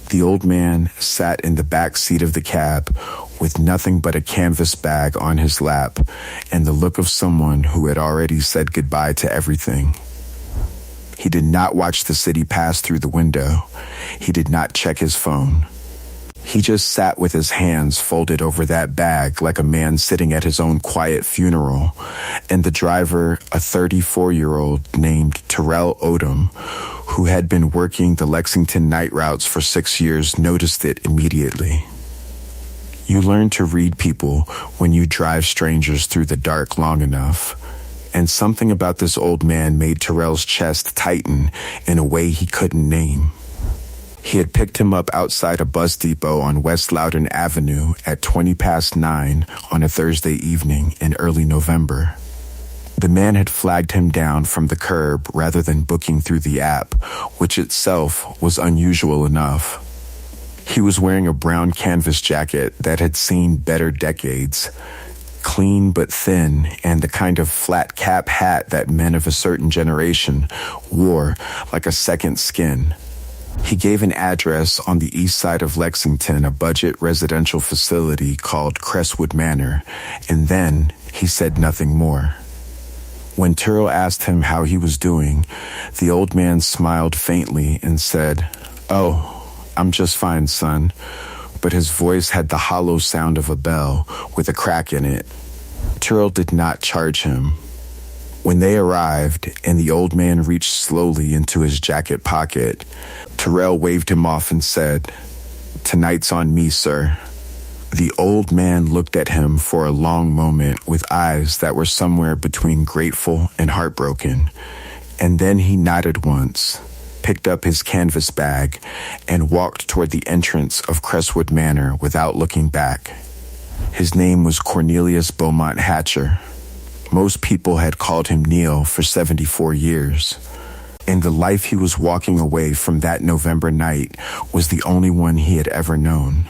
The old man sat in the back seat of the cab with nothing but a canvas bag on his lap and the look of someone who had already said goodbye to everything. He did not watch the city pass through the window. He did not check his phone. He just sat with his hands folded over that bag like a man sitting at his own quiet funeral, and the driver, a 34-year-old named Terrell Odom, who had been working the Lexington night routes for 6 years, noticed it immediately. You learn to read people when you drive strangers through the dark long enough, and something about this old man made Terrell's chest tighten in a way he couldn't name. He had picked him up outside a bus depot on West Loudoun Avenue at 9:20 on a Thursday evening in early November. The man had flagged him down from the curb rather than booking through the app, which itself was unusual enough. He was wearing a brown canvas jacket that had seen better decades, clean but thin, and the kind of flat cap hat that men of a certain generation wore like a second skin. He gave an address on the east side of Lexington, a budget residential facility called Crestwood Manor, and then he said nothing more. When Terrell asked him how he was doing, the old man smiled faintly and said, "Oh, I'm just fine, son," but his voice had the hollow sound of a bell with a crack in it. Terrell did not charge him. When they arrived and the old man reached slowly into his jacket pocket, Terrell waved him off and said, "Tonight's on me, sir." The old man looked at him for a long moment with eyes that were somewhere between grateful and heartbroken, and then he nodded once, picked up his canvas bag, and walked toward the entrance of Crestwood Manor without looking back. His name was Cornelius Beaumont Hatcher. Most people had called him Neil for 74 years, and the life he was walking away from that November night was the only one he had ever known.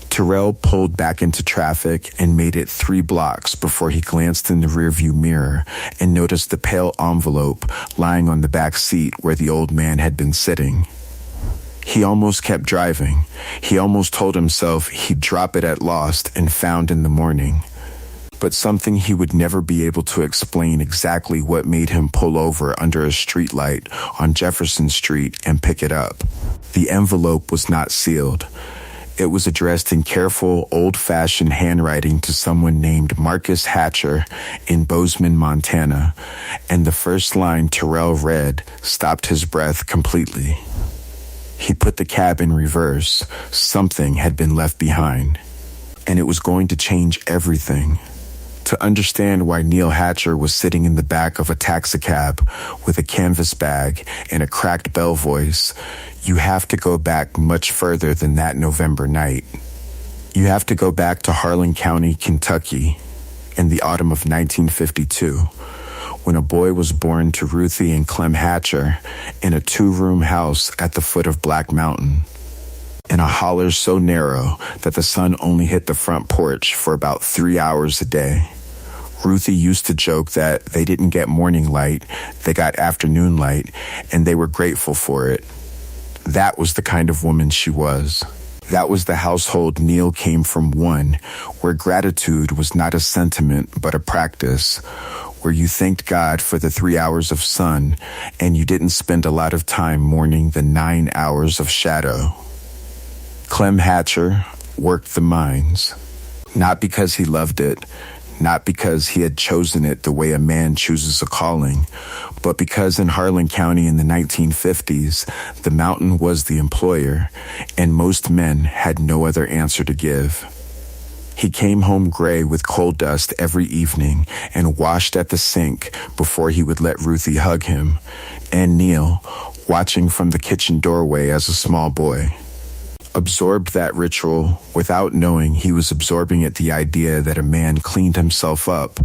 Terrell pulled back into traffic and made it 3 blocks before he glanced in the rearview mirror and noticed the pale envelope lying on the back seat where the old man had been sitting. He almost kept driving. He almost told himself he'd drop it at Lost and Found in the morning. But something he would never be able to explain exactly what made him pull over under a streetlight on Jefferson Street and pick it up. The envelope was not sealed. It was addressed in careful, old-fashioned handwriting to someone named Marcus Hatcher in Bozeman, Montana, and the first line Terrell read stopped his breath completely. He put the cab in reverse. Something had been left behind, and it was going to change everything. To understand why Neil Hatcher was sitting in the back of a taxicab with a canvas bag and a cracked bell voice, you have to go back much further than that November night. You have to go back to Harlan County, Kentucky, in the autumn of 1952, when a boy was born to Ruthie and Clem Hatcher in a 2-room house at the foot of Black Mountain, in a holler so narrow that the sun only hit the front porch for about 3 hours a day. Ruthie used to joke that they didn't get morning light, they got afternoon light, and they were grateful for it. That was the kind of woman she was. That was the household Neil came from, one where gratitude was not a sentiment but a practice, where you thanked God for the 3 hours of sun and you didn't spend a lot of time mourning the 9 hours of shadow. Clem Hatcher worked the mines, not because he loved it, not because he had chosen it the way a man chooses a calling, but because in Harlan County in the 1950s, the mountain was the employer, and most men had no other answer to give. He came home gray with coal dust every evening and washed at the sink before he would let Ruthie hug him, and Neil, watching from the kitchen doorway as a small boy, absorbed that ritual without knowing he was absorbing it, the idea that a man cleaned himself up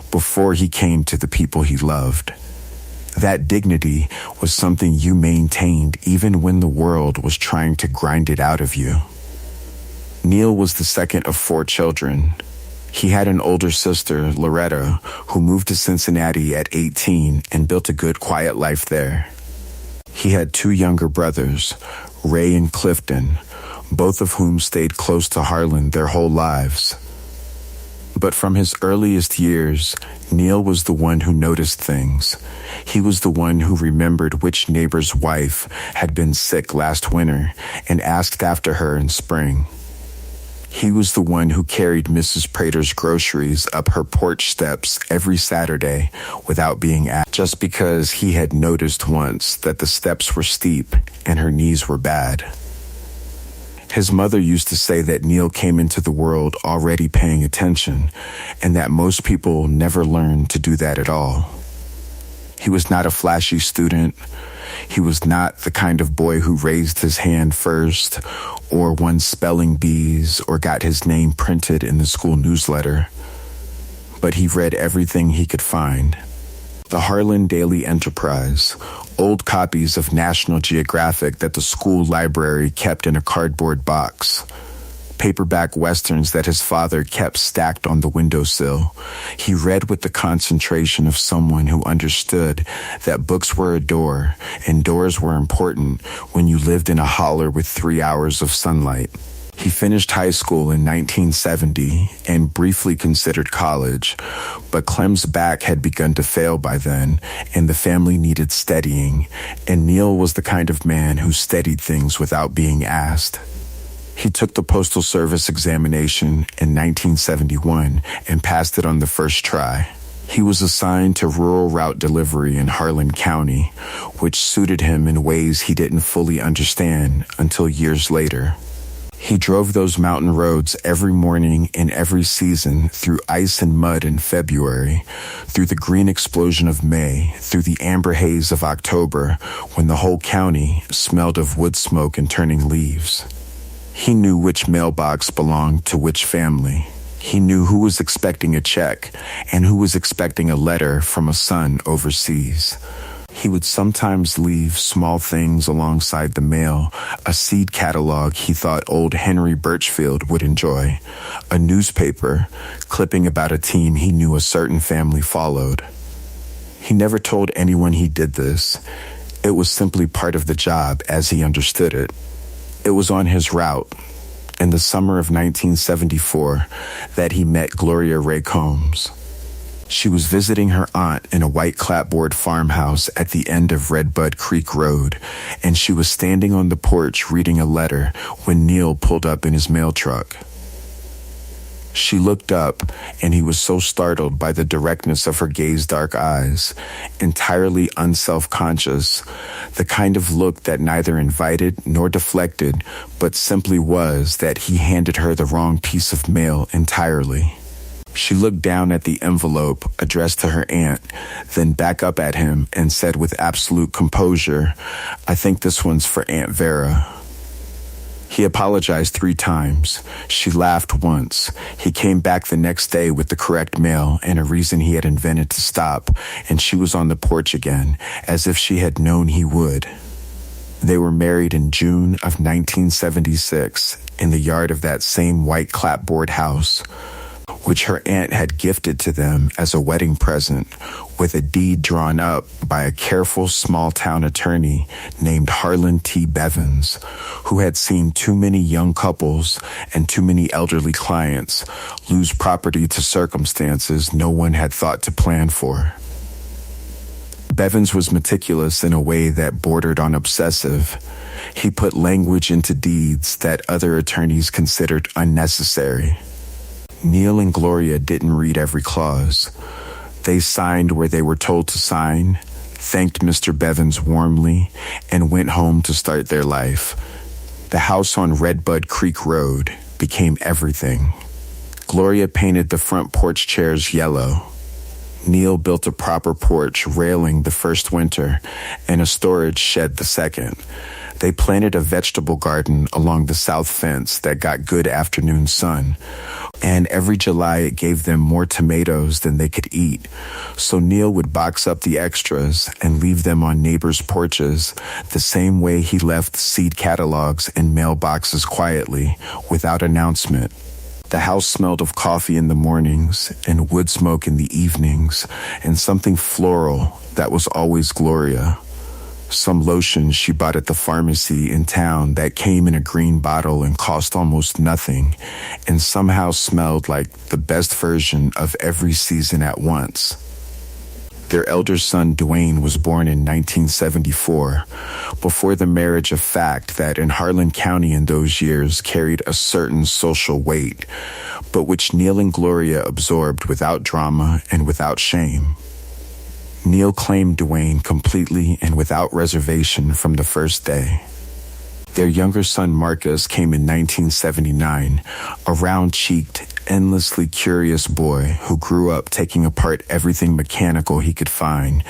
before he came to the people he loved. That dignity was something you maintained even when the world was trying to grind it out of you. Neil was the second of 4 children. He had an older sister, Loretta, who moved to Cincinnati at 18 and built a good, quiet life there. He had 2 younger brothers, Ray and Clifton, both of whom stayed close to Harlan their whole lives. But from his earliest years, Neil was the one who noticed things. He was the one who remembered which neighbor's wife had been sick last winter and asked after her in spring. He was the one who carried Mrs. Prater's groceries up her porch steps every Saturday without being asked, just because he had noticed once that the steps were steep and her knees were bad. His mother used to say that Neil came into the world already paying attention, and that most people never learn to do that at all. He was not a flashy student. He was not the kind of boy who raised his hand first, or won spelling bees, or got his name printed in the school newsletter. But he read everything he could find. The Harlan Daily Enterprise, old copies of National Geographic that the school library kept in a cardboard box, paperback westerns that his father kept stacked on the windowsill. He read with the concentration of someone who understood that books were a door and doors were important when you lived in a holler with 3 hours of sunlight. He finished high school in 1970 and briefly considered college, but Clem's back had begun to fail by then, and the family needed steadying, and Neil was the kind of man who steadied things without being asked. He took the Postal Service examination in 1971 and passed it on the first try. He was assigned to rural route delivery in Harlan County, which suited him in ways he didn't fully understand until years later. He drove those mountain roads every morning in every season, through ice and mud in February, through the green explosion of May, through the amber haze of October, when the whole county smelled of wood smoke and turning leaves. He knew which mailbox belonged to which family. He knew who was expecting a check and who was expecting a letter from a son overseas. He would sometimes leave small things alongside the mail, a seed catalog he thought old Henry Birchfield would enjoy, a newspaper clipping about a team he knew a certain family followed. He never told anyone he did this. It was simply part of the job as he understood it. It was on his route, in the summer of 1974, that he met Gloria Ray Combs. She was visiting her aunt in a white clapboard farmhouse at the end of Redbud Creek Road, and she was standing on the porch reading a letter when Neil pulled up in his mail truck. She looked up, and he was so startled by the directness of her gaze-dark eyes, entirely unself-conscious, the kind of look that neither invited nor deflected, but simply was that he handed her the wrong piece of mail entirely. She looked down at the envelope addressed to her aunt, then back up at him and said with absolute composure, "I think this one's for Aunt Vera." He apologized 3 times. She laughed once. He came back the next day with the correct mail and a reason he had invented to stop, and she was on the porch again, as if she had known he would. They were married in June of 1976 in the yard of that same white clapboard house, which her aunt had gifted to them as a wedding present, with a deed drawn up by a careful small-town attorney named Harlan T. Bevins, who had seen too many young couples and too many elderly clients lose property to circumstances no one had thought to plan for. Bevins was meticulous in a way that bordered on obsessive. He put language into deeds that other attorneys considered unnecessary. Neil and Gloria didn't read every clause. They signed where they were told to sign, thanked Mr. Bevins warmly, and went home to start their life. The house on Redbud Creek Road became everything. Gloria painted the front porch chairs yellow. Neil built a proper porch railing the first winter and a storage shed the second. They planted a vegetable garden along the south fence that got good afternoon sun, and every July it gave them more tomatoes than they could eat. So Neil would box up the extras and leave them on neighbors' porches the same way he left seed catalogs and mailboxes quietly, without announcement. The house smelled of coffee in the mornings and wood smoke in the evenings, and something floral that was always Gloria. some lotion she bought at the pharmacy in town that came in a green bottle and cost almost nothing, and somehow smelled like the best version of every season at once. Their elder son, Dwayne, was born in 1974, before the marriage of fact that in Harlan County in those years carried a certain social weight, but which Neil and Gloria absorbed without drama and without shame. Neil claimed Dwayne completely and without reservation from the first day. Their younger son, Marcus, came in 1979, a round-cheeked, endlessly curious boy who grew up taking apart everything mechanical he could find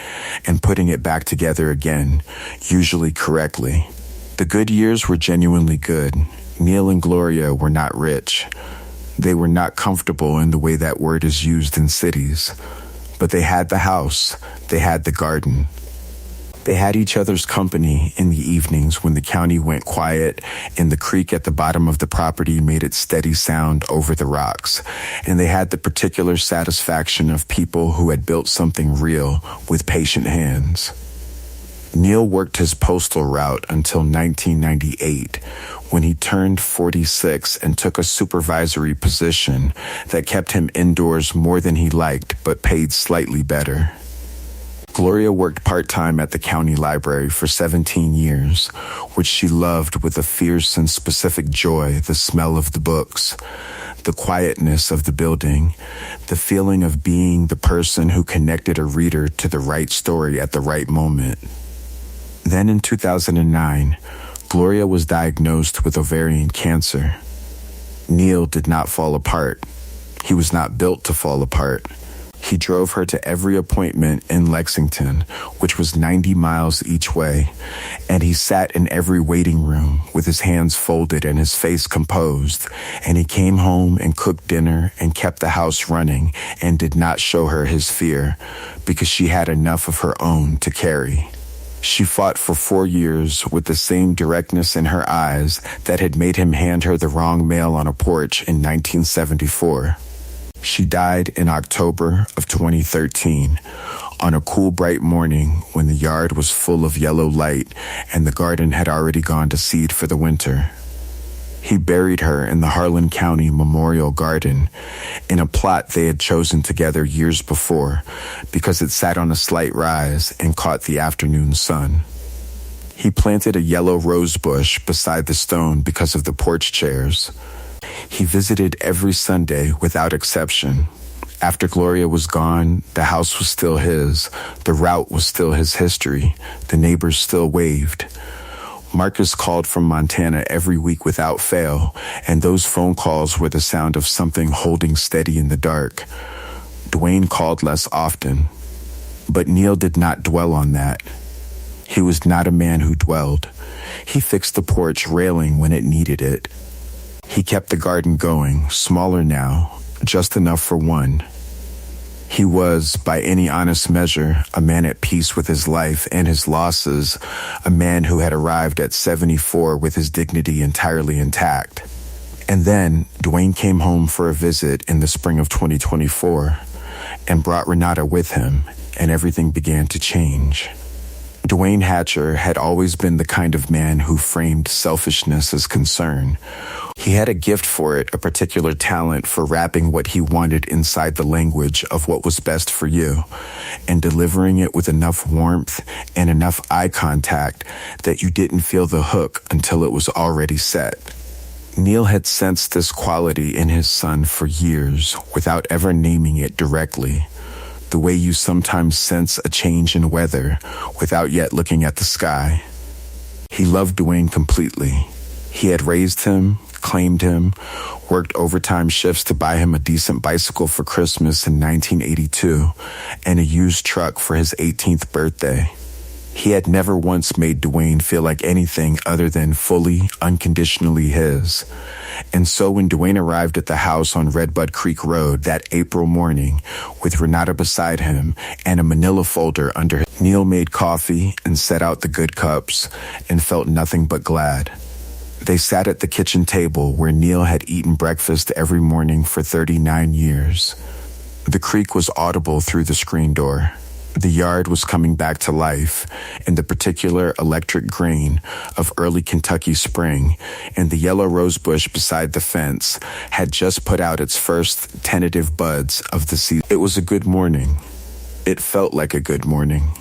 and putting it back together again, usually correctly. The good years were genuinely good. Neil and Gloria were not rich. They were not comfortable in the way that word is used in cities. But they had the house, they had the garden. They had each other's company in the evenings when the county went quiet and the creek at the bottom of the property made its steady sound over the rocks. And they had the particular satisfaction of people who had built something real with patient hands. Neil worked his postal route until 1998, when he turned 46 and took a supervisory position that kept him indoors more than he liked but paid slightly better. Gloria worked part-time at the county library for 17 years, which she loved with a fierce and specific joy: the smell of the books, the quietness of the building, the feeling of being the person who connected a reader to the right story at the right moment. Then in 2009, Gloria was diagnosed with ovarian cancer. Neil did not fall apart. He was not built to fall apart. He drove her to every appointment in Lexington, which was 90 miles each way, and he sat in every waiting room with his hands folded and his face composed, and he came home and cooked dinner and kept the house running and did not show her his fear because she had enough of her own to carry. She fought for 4 years with the same directness in her eyes that had made him hand her the wrong mail on a porch in 1974. She died in October of 2013, on a cool, bright morning when the yard was full of yellow light and the garden had already gone to seed for the winter. He buried her in the Harlan County Memorial Garden, in a plot they had chosen together years before because it sat on a slight rise and caught the afternoon sun. He planted a yellow rose bush beside the stone because of the porch chairs. He visited every Sunday without exception. After Gloria was gone, the house was still his, the route was still his history, the neighbors still waved. Marcus called from Montana every week without fail, and those phone calls were the sound of something holding steady in the dark. Dwayne called less often, but Neil did not dwell on that. He was not a man who dwelled. He fixed the porch railing when it needed it. He kept the garden going, smaller now, just enough for one. He was, by any honest measure, a man at peace with his life and his losses, a man who had arrived at 74 with his dignity entirely intact. And then Dwayne came home for a visit in the spring of 2024 and brought Renata with him, and everything began to change. Dwayne Hatcher had always been the kind of man who framed selfishness as concern. He had a gift for it, a particular talent for wrapping what he wanted inside the language of what was best for you, and delivering it with enough warmth and enough eye contact that you didn't feel the hook until it was already set. Neil had sensed this quality in his son for years without ever naming it directly, the way you sometimes sense a change in weather without yet looking at the sky. He loved Dwayne completely. He had raised him, claimed him, worked overtime shifts to buy him a decent bicycle for Christmas in 1982 and a used truck for his 18th birthday. He had never once made Dwayne feel like anything other than fully, unconditionally his. And so when Dwayne arrived at the house on Redbud Creek Road that April morning with Renata beside him and a manila folder under him, Neil made coffee and set out the good cups and felt nothing but glad. They sat at the kitchen table where Neil had eaten breakfast every morning for 39 years. The creek was audible through the screen door. The yard was coming back to life in the particular electric green of early Kentucky spring, and the yellow rosebush beside the fence had just put out its first tentative buds of the season. It was a good morning. It felt like a good morning.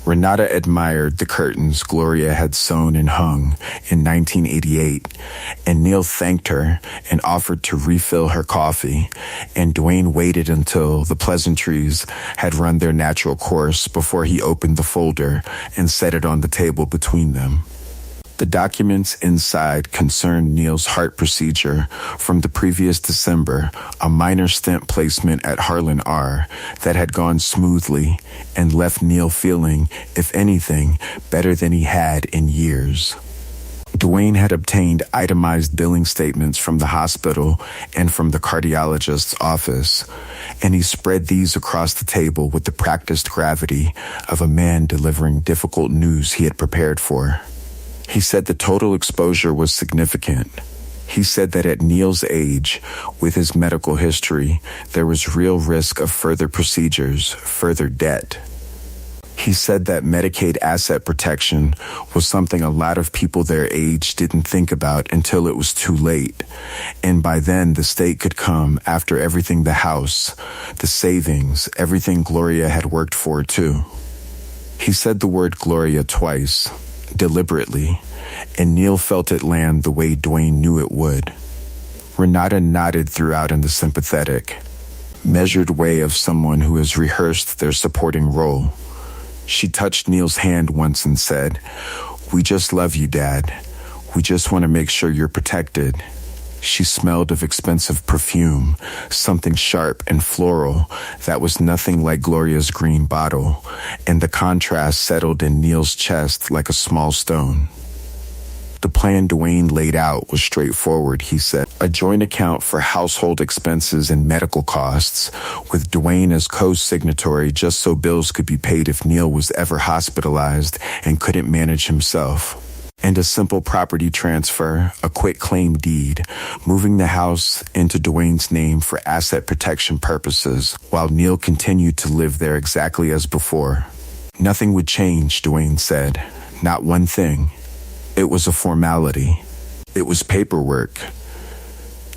Renata admired the curtains Gloria had sewn and hung in 1988, and Neil thanked her and offered to refill her coffee, and Dwayne waited until the pleasantries had run their natural course before he opened the folder and set it on the table between them. The documents inside concerned Neil's heart procedure from the previous December, a minor stent placement at Harlan R that had gone smoothly and left Neil feeling, if anything, better than he had in years. Dwayne had obtained itemized billing statements from the hospital and from the cardiologist's office, and he spread these across the table with the practiced gravity of a man delivering difficult news he had prepared for. He said the total exposure was significant. He said that at Neil's age, with his medical history, there was real risk of further procedures, further debt. He said that Medicaid asset protection was something a lot of people their age didn't think about until it was too late. And by then, the state could come after everything: the house, the savings, everything Gloria had worked for, too. He said the word Gloria twice, deliberately, and Neil felt it land the way Dwayne knew it would. Renata nodded throughout in the sympathetic, measured way of someone who has rehearsed their supporting role. She touched Neil's hand once and said, "We just love you, Dad. We just want to make sure you're protected." She smelled of expensive perfume, something sharp and floral that was nothing like Gloria's green bottle, and the contrast settled in Neil's chest like a small stone. The plan Dwayne laid out was straightforward, he said. A joint account for household expenses and medical costs, with Dwayne as co-signatory just so bills could be paid if Neil was ever hospitalized and couldn't manage himself. And a simple property transfer, a quit claim deed, moving the house into Dwayne's name for asset protection purposes, while Neil continued to live there exactly as before. Nothing would change, Dwayne said. Not one thing. It was a formality. It was paperwork.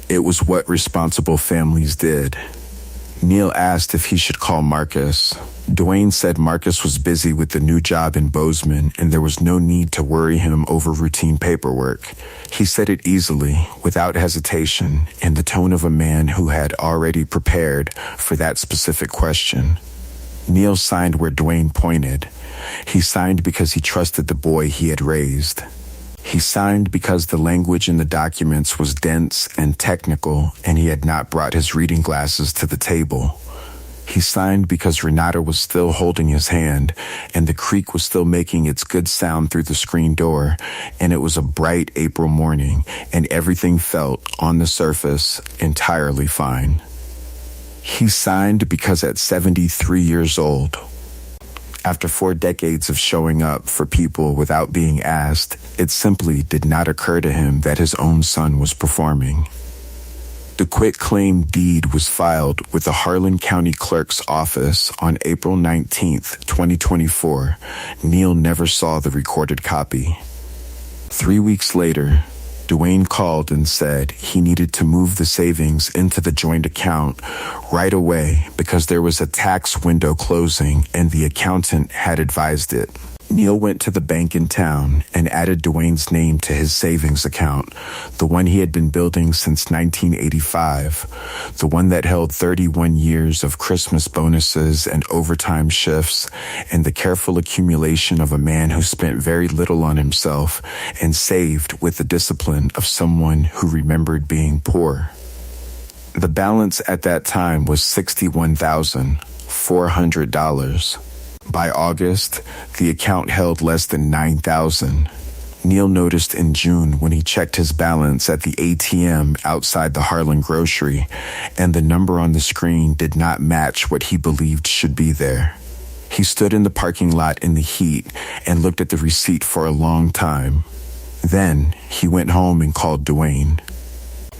It was what responsible families did. Neil asked if he should call Marcus. Dwayne said Marcus was busy with the new job in Bozeman and there was no need to worry him over routine paperwork. He said it easily, without hesitation, in the tone of a man who had already prepared for that specific question. Neil signed where Dwayne pointed. He signed because he trusted the boy he had raised. He signed because the language in the documents was dense and technical, and he had not brought his reading glasses to the table. He signed because Renata was still holding his hand, and the creak was still making its good sound through the screen door, and it was a bright April morning, and everything felt, on the surface, entirely fine. He signed because at 73 years old, after 4 decades of showing up for people without being asked, it simply did not occur to him that his own son was performing. The quitclaim deed was filed with the Harlan County Clerk's office on April 19th, 2024. Neil never saw the recorded copy. 3 weeks later, Dwayne called and said he needed to move the savings into the joint account right away because there was a tax window closing and the accountant had advised it. Neil went to the bank in town and added Dwayne's name to his savings account, the one he had been building since 1985, the one that held 31 years of Christmas bonuses and overtime shifts, and the careful accumulation of a man who spent very little on himself and saved with the discipline of someone who remembered being poor. The balance at that time was $61,400. By August, the account held less than $9,000. Neil noticed in June when he checked his balance at the ATM outside the Harlan grocery, and the number on the screen did not match what he believed should be there. He stood in the parking lot in the heat and looked at the receipt for a long time. Then he went home and called Dwayne.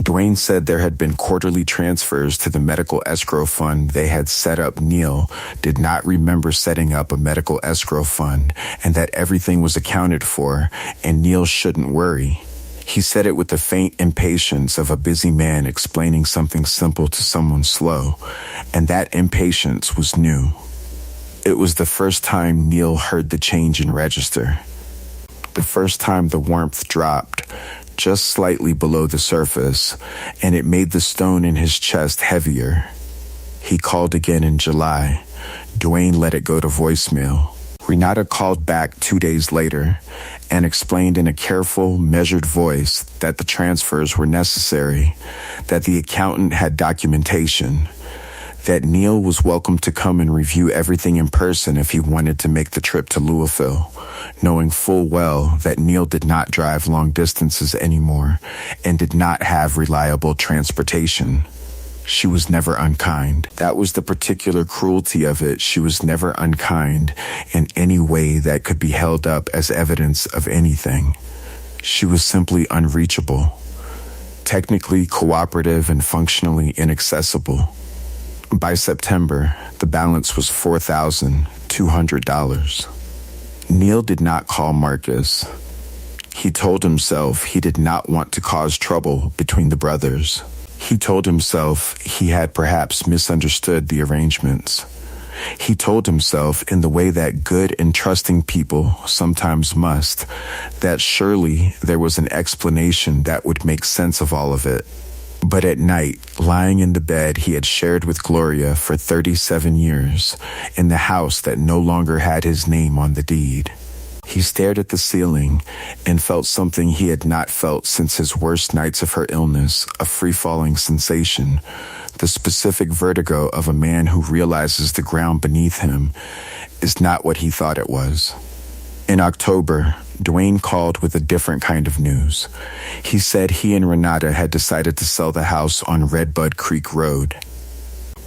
Dwayne said there had been quarterly transfers to the medical escrow fund they had set up. Neil did not remember setting up a medical escrow fund, and that everything was accounted for, and Neil shouldn't worry. He said it with the faint impatience of a busy man explaining something simple to someone slow, and that impatience was new. It was the first time Neil heard the change in register. The first time the warmth dropped just slightly below the surface, and it made the stone in his chest heavier. He called again in July. Dwayne let it go to voicemail. Renata called back 2 days later and explained in a careful, measured voice that the transfers were necessary, that the accountant had documentation, that Neil was welcome to come and review everything in person if he wanted to make the trip to Louisville, knowing full well that Neil did not drive long distances anymore and did not have reliable transportation. She was never unkind. That was the particular cruelty of it. She was never unkind in any way that could be held up as evidence of anything. She was simply unreachable, technically cooperative and functionally inaccessible. By September, the balance was $4,200. Neil did not call Marcus. He told himself he did not want to cause trouble between the brothers. He told himself he had perhaps misunderstood the arrangements. He told himself, in the way that good and trusting people sometimes must, that surely there was an explanation that would make sense of all of it. But at night, lying in the bed he had shared with Gloria for 37 years, in the house that no longer had his name on the deed, he stared at the ceiling and felt something he had not felt since his worst nights of her illness, a free-falling sensation, the specific vertigo of a man who realizes the ground beneath him is not what he thought it was. In October, Dwayne called with a different kind of news. He said he and Renata had decided to sell the house on Redbud Creek Road.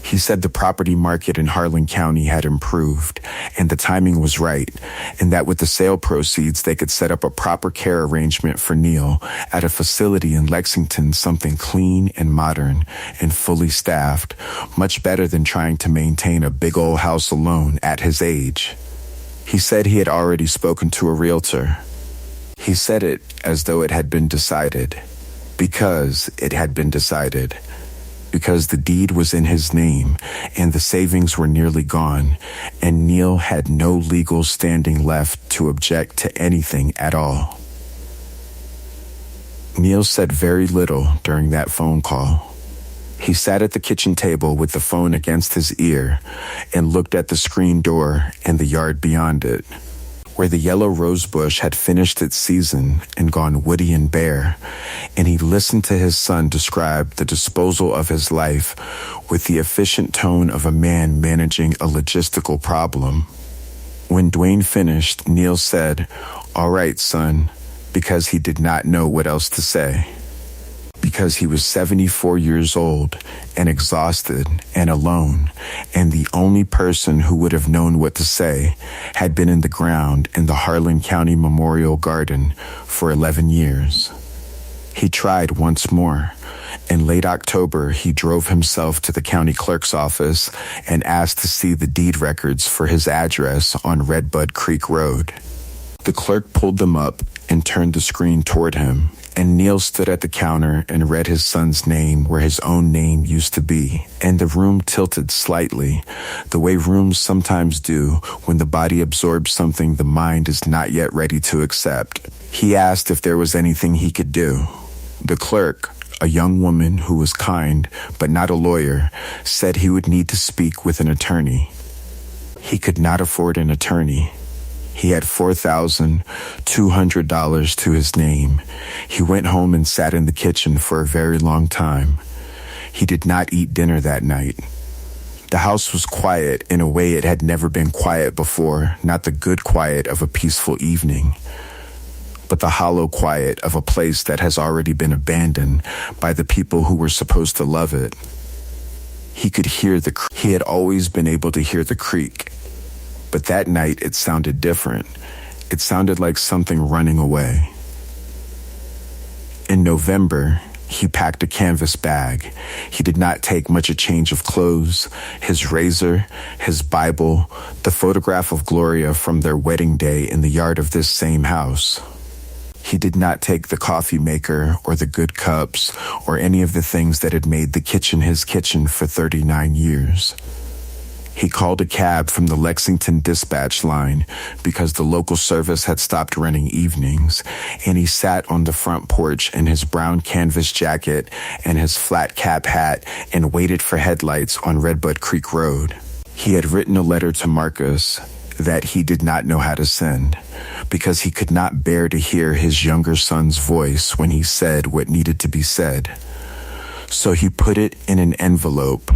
He said the property market in Harlan County had improved, and the timing was right, and that with the sale proceeds they could set up a proper care arrangement for Neil at a facility in Lexington, something clean and modern and fully staffed, much better than trying to maintain a big old house alone at his age. He said he had already spoken to a realtor. He said it as though it had been decided, because it had been decided. Because the deed was in his name, and the savings were nearly gone, and Neil had no legal standing left to object to anything at all. Neil said very little during that phone call. He sat at the kitchen table with the phone against his ear and looked at the screen door and the yard beyond it, where the yellow rosebush had finished its season and gone woody and bare, and he listened to his son describe the disposal of his life with the efficient tone of a man managing a logistical problem. When Dwayne finished, Neil said, "All right, son," because he did not know what else to say. Because he was 74 years old and exhausted and alone, and the only person who would have known what to say had been in the ground in the Harlan County Memorial Garden for 11 years. He tried once more. In late October, he drove himself to the county clerk's office and asked to see the deed records for his address on Redbud Creek Road. The clerk pulled them up and turned the screen toward him, and Neil stood at the counter and read his son's name where his own name used to be, and the room tilted slightly, the way rooms sometimes do when the body absorbs something the mind is not yet ready to accept. He asked if there was anything he could do. The clerk, a young woman who was kind but not a lawyer, said he would need to speak with an attorney. He could not afford an attorney. He had $4,200 to his name. He went home and sat in the kitchen for a very long time. He did not eat dinner that night. The house was quiet in a way it had never been quiet before, not the good quiet of a peaceful evening, but the hollow quiet of a place that has already been abandoned by the people who were supposed to love it. He could hear he had always been able to hear the creek. But that night, it sounded different. It sounded like something running away. In November, He packed a canvas bag. He did not take much a change of clothes, his razor, his Bible, the photograph of Gloria from their wedding day in the yard of this same house. He did not take the coffee maker or the good cups or any of the things that had made the kitchen his kitchen for 39 years. He called a cab from the Lexington dispatch line because the local service had stopped running evenings, and he sat on the front porch in his brown canvas jacket and his flat cap hat and waited for headlights on Redbud Creek Road. He had written a letter to Marcus that he did not know how to send because he could not bear to hear his younger son's voice when he said what needed to be said. So he put it in an envelope,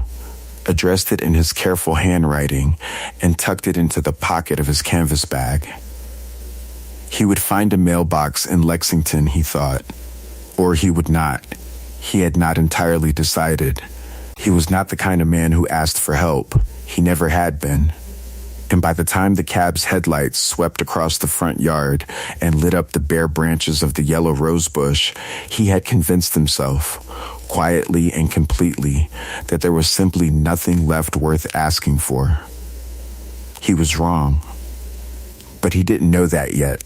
addressed it in his careful handwriting, and tucked it into the pocket of his canvas bag. He would find a mailbox in Lexington, he thought, or he would not. He had not entirely decided. He was not the kind of man who asked for help. He never had been. And by the time the cab's headlights swept across the front yard and lit up the bare branches of the yellow rose bush, he had convinced himself, quietly and completely, that there was simply nothing left worth asking for. He was wrong, but he didn't know that yet.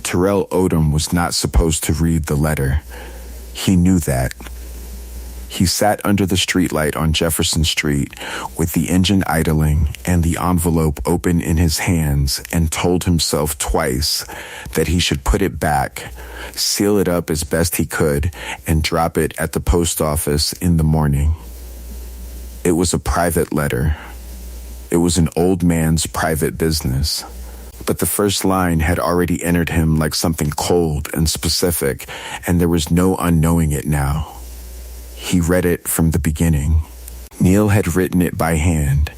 Terrell Odom was not supposed to read the letter. He knew that. He sat under the streetlight on Jefferson Street with the engine idling and the envelope open in his hands and told himself twice that he should put it back, seal it up as best he could, and drop it at the post office in the morning. It was a private letter. It was an old man's private business. But the first line had already entered him like something cold and specific, and there was no unknowing it now. He read it from the beginning. Neil had written it by hand,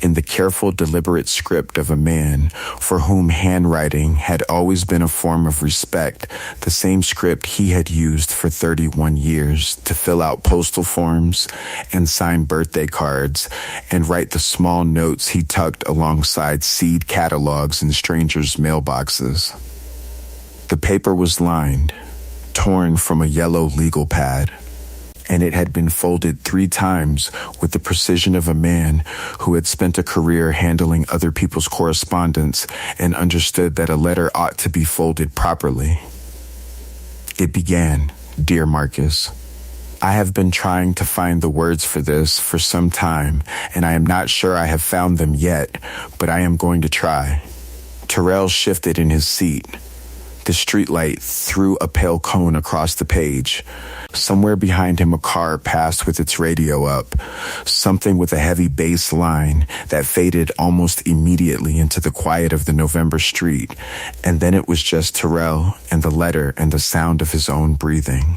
in the careful, deliberate script of a man for whom handwriting had always been a form of respect, the same script he had used for 31 years to fill out postal forms and sign birthday cards and write the small notes he tucked alongside seed catalogs in strangers' mailboxes. The paper was lined, torn from a yellow legal pad, and it had been folded 3 times with the precision of a man who had spent a career handling other people's correspondence and understood that a letter ought to be folded properly. It began, "Dear Marcus, I have been trying to find the words for this for some time, and I am not sure I have found them yet, but I am going to try." Terrell shifted in his seat. The streetlight threw a pale cone across the page. Somewhere behind him a car passed with its radio up, something with a heavy bass line that faded almost immediately into the quiet of the November street, and then it was just Terrell and the letter and the sound of his own breathing.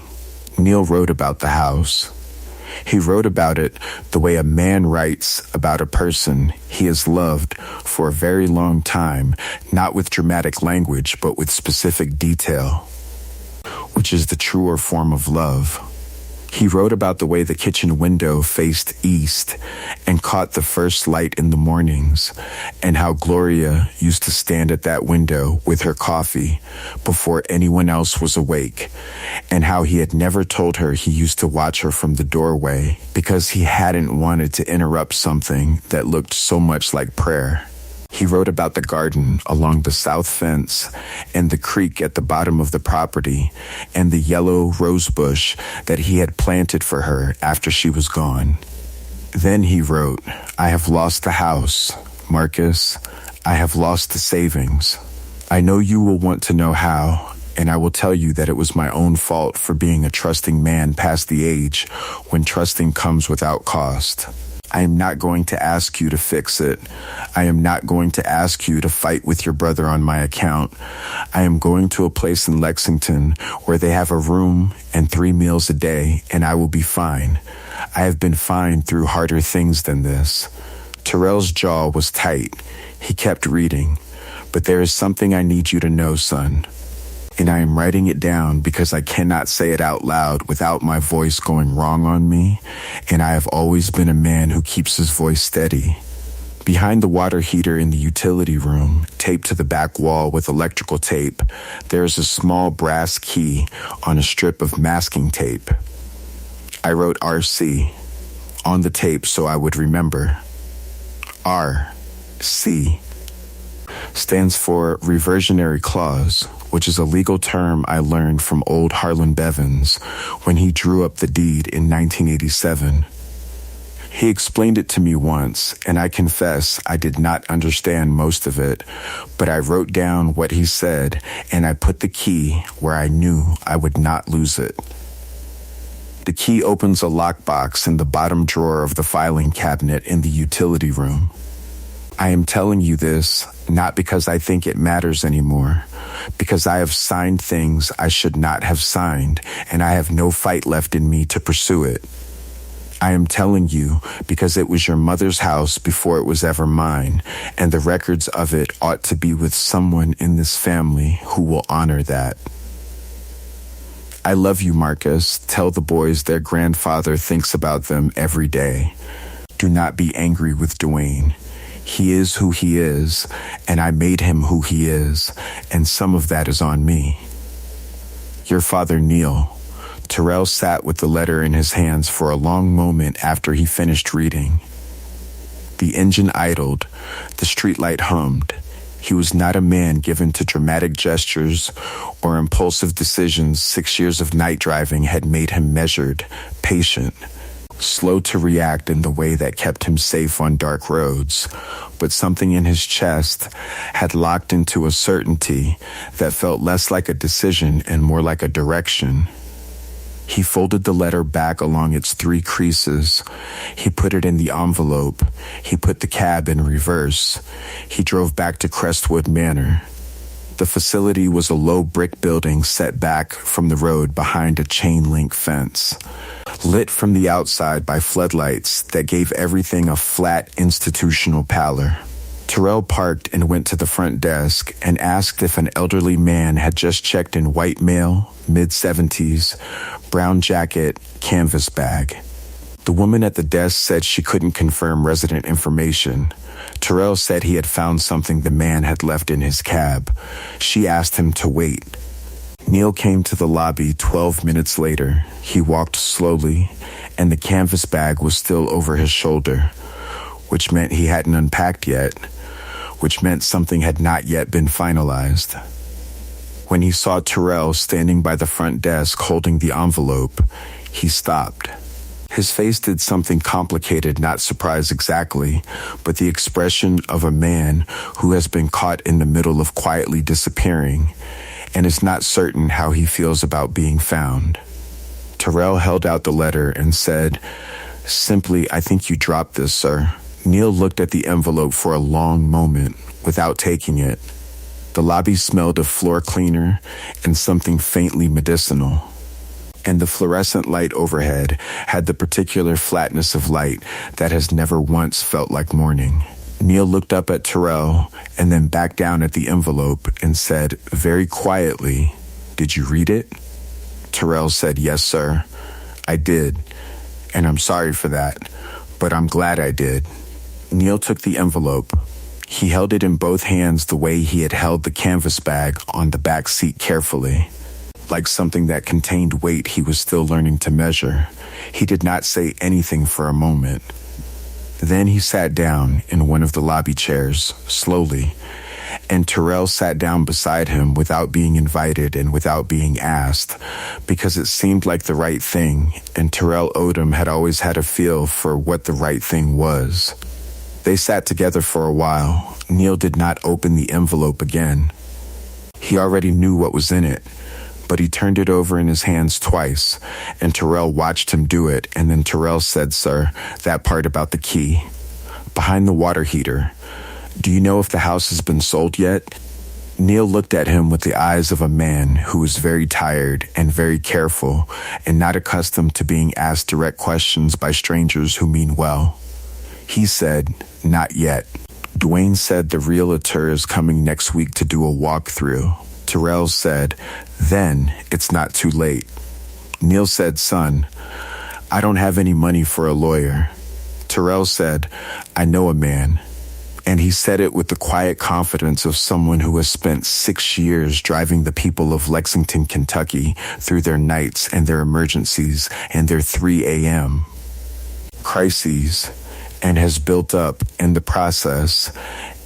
Neil wrote about the house. He wrote about it the way a man writes about a person he has loved for a very long time, not with dramatic language, but with specific detail, which is the truer form of love. He wrote about the way the kitchen window faced east and caught the first light in the mornings, and how Gloria used to stand at that window with her coffee before anyone else was awake, and how he had never told her he used to watch her from the doorway because he hadn't wanted to interrupt something that looked so much like prayer. He wrote about the garden along the south fence and the creek at the bottom of the property and the yellow rose bush that he had planted for her after she was gone. Then he wrote, "I have lost the house, Marcus. I have lost the savings. I know you will want to know how, and I will tell you that it was my own fault for being a trusting man past the age when trusting comes without cost. I am not going to ask you to fix it. I am not going to ask you to fight with your brother on my account. I am going to a place in Lexington where they have a room and 3 meals a day, and I will be fine. I have been fine through harder things than this." Terrell's jaw was tight. He kept reading. "But there is something I need you to know, son. And I am writing it down because I cannot say it out loud without my voice going wrong on me, and I have always been a man who keeps his voice steady, Behind the water heater in the utility room, taped to the back wall with electrical tape, there is a small brass key on a strip of masking tape. I wrote RC on the tape so I would remember. RC stands for reversionary clause, which is a legal term I learned from old Harlan Bevins when he drew up the deed in 1987. He explained it to me once, and I confess I did not understand most of it, but I wrote down what he said, and I put the key where I knew I would not lose it. The key opens a lockbox in the bottom drawer of the filing cabinet in the utility room. I am telling you this not because I think it matters anymore, because I have signed things I should not have signed, and I have no fight left in me to pursue it. I am telling you because it was your mother's house before it was ever mine, and the records of it ought to be with someone in this family who will honor that. I love you, Marcus. Tell the boys their grandfather thinks about them every day. Do not be angry with Dwayne. He is who he is, and I made him who he is, and some of that is on me. Your father, Neil. Terrell sat with the letter in his hands for a long moment after he finished reading. The engine idled. The streetlight hummed. He was not a man given to dramatic gestures or impulsive decisions. 6 years of night driving had made him measured, patient, slow to react in the way that kept him safe on dark roads. But something in his chest had locked into a certainty that felt less like a decision and more like a direction. He folded the letter back along its 3 creases. He put it in the envelope. He put the cab in reverse. He drove back to Crestwood Manor. The facility was a low brick building set back from the road behind a chain-link fence, lit from the outside by floodlights that gave everything a flat institutional pallor. Terrell parked and went to the front desk and asked if an elderly man had just checked in. White male, mid-70s, brown jacket, canvas bag. The woman at the desk said she couldn't confirm resident information. Terrell said he had found something the man had left in his cab. She asked him to wait. Neil came to the lobby 12 minutes later. He walked slowly, and the canvas bag was still over his shoulder, which meant he hadn't unpacked yet, which meant something had not yet been finalized. When he saw Terrell standing by the front desk holding the envelope, he stopped. His face did something complicated, not surprise exactly, but the expression of a man who has been caught in the middle of quietly disappearing and is not certain how he feels about being found. Terrell held out the letter and said, "Simply, I think you dropped this, sir." Neil looked at the envelope for a long moment without taking it. The lobby smelled of floor cleaner and something faintly medicinal. And the fluorescent light overhead had the particular flatness of light that has never once felt like morning. Neil looked up at Terrell and then back down at the envelope and said very quietly, "Did you read it?" Terrell said, "Yes, sir, I did, and I'm sorry for that, but I'm glad I did." Neil took the envelope. He held it in both hands the way he had held the canvas bag on the back seat carefully, like something that contained weight he was still learning to measure. He did not say anything for a moment. Then he sat down in one of the lobby chairs, slowly, and Terrell sat down beside him without being invited and without being asked, because it seemed like the right thing, and Terrell Odom had always had a feel for what the right thing was. They sat together for a while. Neil did not open the envelope again. He already knew what was in it, but he turned it over in his hands twice, and Terrell watched him do it, and then Terrell said, "Sir, that part about the key. Behind the water heater. Do you know if the house has been sold yet?" Neil looked at him with the eyes of a man who was very tired and very careful and not accustomed to being asked direct questions by strangers who mean well. He said, "Not yet. Dwayne said the realtor is coming next week to do a walkthrough." Terrell said, "Then it's not too late." Neil said, "Son, I don't have any money for a lawyer." Terrell said, "I know a man. And he said it with the quiet confidence of someone who has spent 6 years driving the people of Lexington, Kentucky through their nights and their emergencies and their 3 a.m. crises, and has built up, in the process,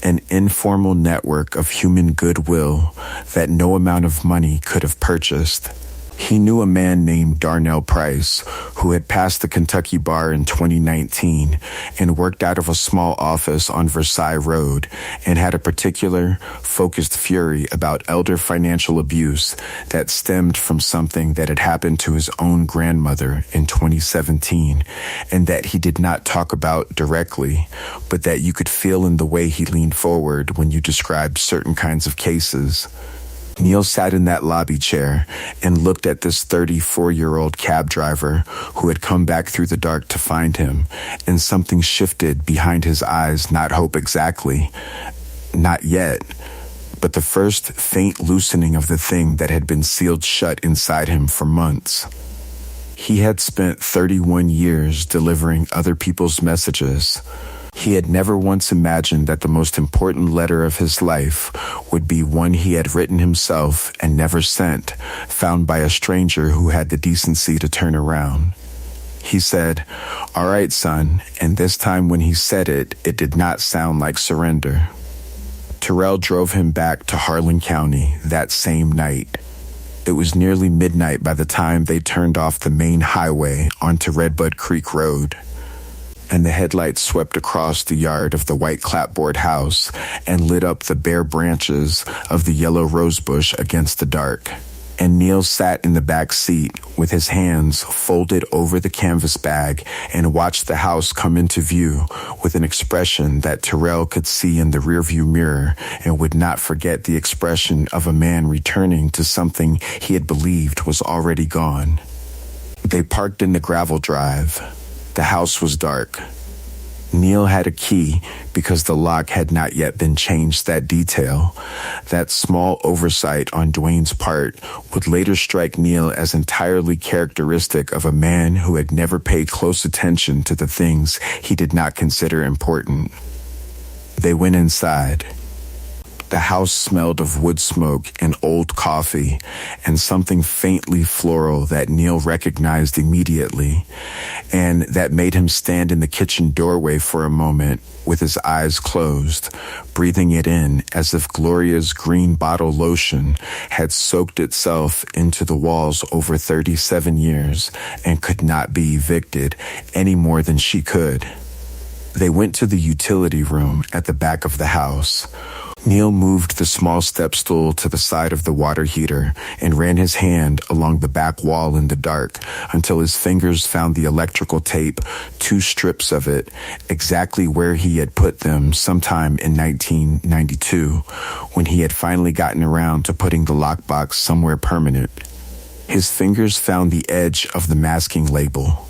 an informal network of human goodwill that no amount of money could have purchased. He knew a man named Darnell Price who had passed the Kentucky bar in 2019 and worked out of a small office on Versailles Road and had a particular, focused fury about elder financial abuse that stemmed from something that had happened to his own grandmother in 2017 and that he did not talk about directly, but that you could feel in the way he leaned forward when you described certain kinds of cases. Neil sat in that lobby chair and looked at this 34-year-old cab driver who had come back through the dark to find him, and something shifted behind his eyes, not hope exactly, not yet, but the first faint loosening of the thing that had been sealed shut inside him for months. He had spent 31 years delivering other people's messages. He had never once imagined that the most important letter of his life would be one he had written himself and never sent, found by a stranger who had the decency to turn around. He said, "All right, son," and this time when he said it, it did not sound like surrender. Terrell drove him back to Harlan County that same night. It was nearly midnight by the time they turned off the main highway onto Redbud Creek Road, and the headlights swept across the yard of the white clapboard house and lit up the bare branches of the yellow rosebush against the dark. And Neil sat in the back seat with his hands folded over the canvas bag and watched the house come into view with an expression that Terrell could see in the rearview mirror and would not forget the expression of a man returning to something he had believed was already gone. They parked in the gravel drive. The house was dark. Neil had a key because the lock had not yet been changed. That detail, that small oversight on Dwayne's part, would later strike Neil as entirely characteristic of a man who had never paid close attention to the things he did not consider important. They went inside. The house smelled of wood smoke and old coffee and something faintly floral that Neil recognized immediately, and that made him stand in the kitchen doorway for a moment with his eyes closed, breathing it in as if Gloria's green bottle lotion had soaked itself into the walls over 37 years and could not be evicted any more than she could. They went to the utility room at the back of the house. Neil moved the small step stool to the side of the water heater and ran his hand along the back wall in the dark until his fingers found the electrical tape, 2 strips of it, exactly where he had put them sometime in 1992, when he had finally gotten around to putting the lockbox somewhere permanent. His fingers found the edge of the masking label.